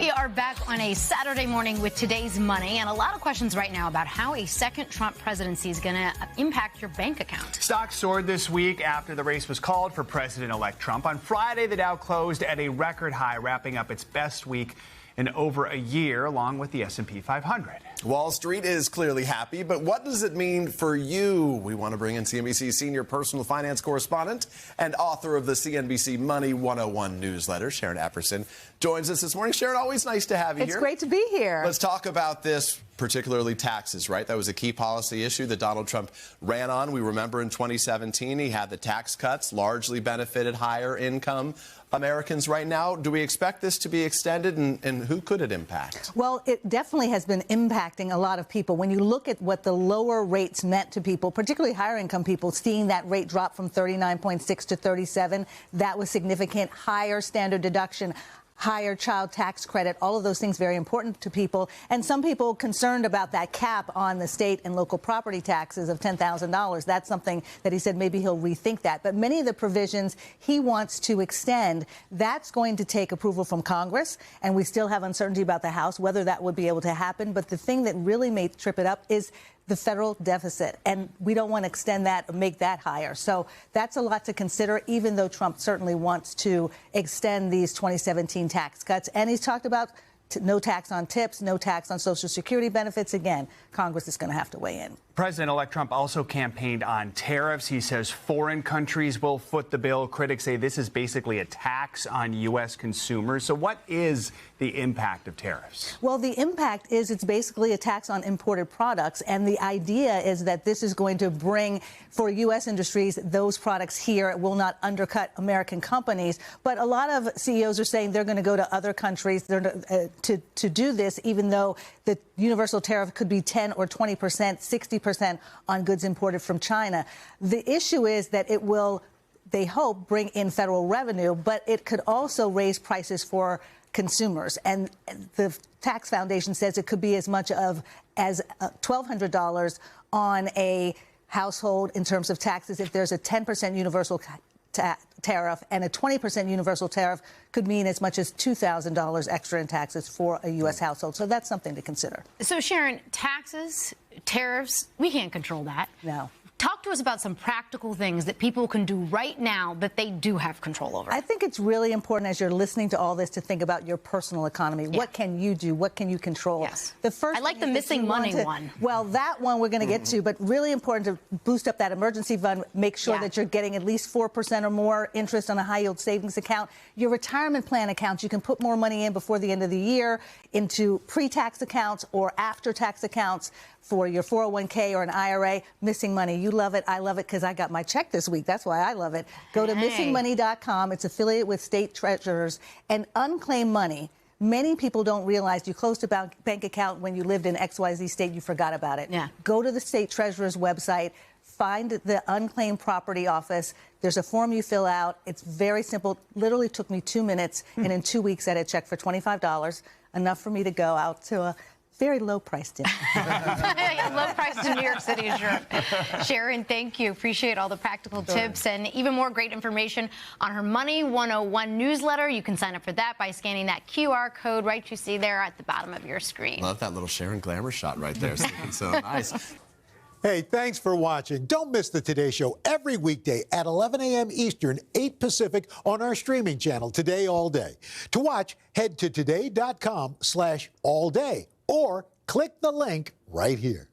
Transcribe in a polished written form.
We are back on a Saturday morning with today's money, and a lot of questions right now about how a second Trump presidency is going to impact your bank account. Stocks soared this week after the race was called for President-elect Trump. On Friday, the Dow closed at a record high, wrapping up its best week in over a year, along with the S&P 500. Wall Street is clearly happy, but what does it mean for you? We want to bring in CNBC senior personal finance correspondent and author of the CNBC Money 101 newsletter, Sharon Epperson, joins us this morning. Sharon, always nice to have you here. It's great to be here. Let's talk about this, particularly taxes, right? That was a key policy issue that Donald Trump ran on. We remember in 2017, he had the tax cuts, largely benefited higher income Americans right now. Do we expect this to be extended, and who could it impact? Well, it definitely has been impacting a lot of people. When you look at what the lower rates meant to people, particularly higher income people, seeing that rate drop from 39.6 to 37, that was significant. Higher standard deduction, higher child tax credit, all of those things very important to people. And some people concerned about that cap on the state and local property taxes of $10,000. That's something that he said maybe he'll rethink that. But many of the provisions he wants to extend, that's going to take approval from Congress. And we still have uncertainty about the House, whether that would be able to happen. But the thing that really may trip it up is the federal deficit, and we don't want to extend that or make that higher. So that's a lot to consider, even though Trump certainly wants to extend these 2017 tax cuts. And he's talked about no tax on tips, no tax on Social Security benefits. Again, Congress is going to have to weigh in. President-elect Trump also campaigned on tariffs. He says foreign countries will foot the bill. Critics say this is basically a tax on U.S. consumers. So what is the impact of tariffs? Well, the impact is it's basically a tax on imported products. And the idea is that this is going to bring, for U.S. industries, those products here. It will not undercut American companies. But a lot of CEOs are saying they're going to go to other countries to do this, even though the universal tariff could be 10 or 20%, 60% on goods imported from China. The issue is that it will, they hope, bring in federal revenue, but it could also raise prices for consumers. And the Tax Foundation says it could be as much as $1,200 on a household in terms of taxes if there's a 10% universal tariff, and a 20% universal tariff could mean as much as $2,000 extra in taxes for a U.S. household. So that's something to consider. So, Sharon, taxes, tariffs, we can't control that. No. Talk to us about some practical things that people can do right now that they do have control over. I think it's really important as you're listening to all this to think about your personal economy. Yeah. What can you do? What can you control? Yes. The first I like the missing money one. Well, that one we're going to get to, but really important to boost up that emergency fund, make sure that you're getting at least 4% or more interest on a high-yield savings account. Your retirement plan accounts, you can put more money in before the end of the year into pre-tax accounts or after-tax accounts for your 401k or an IRA. Missing money. You love it. I love it because I got my check this week. That's why I love it. Go to missingmoney.com. It's affiliated with state treasurers. And unclaimed money, many people don't realize you closed a bank account when you lived in XYZ state. You forgot about it. Yeah. Go to the state treasurer's website. Find the unclaimed property office. There's a form you fill out. It's very simple. Literally took me 2 minutes. And in 2 weeks, I had a check for $25, enough for me to go out to a very low-priced dinner. Low-priced in New York City, sure. Sharon, thank you. Appreciate all the practical tips and even more great information on her Money 101 newsletter. You can sign up for that by scanning that QR code right you see there at the bottom of your screen. Love that little Sharon glamour shot right there. So nice. Hey, thanks for watching. Don't miss the Today Show every weekday at 11 a.m. Eastern, 8 Pacific on our streaming channel, Today All Day. To watch, head to today.com/allday or click the link right here.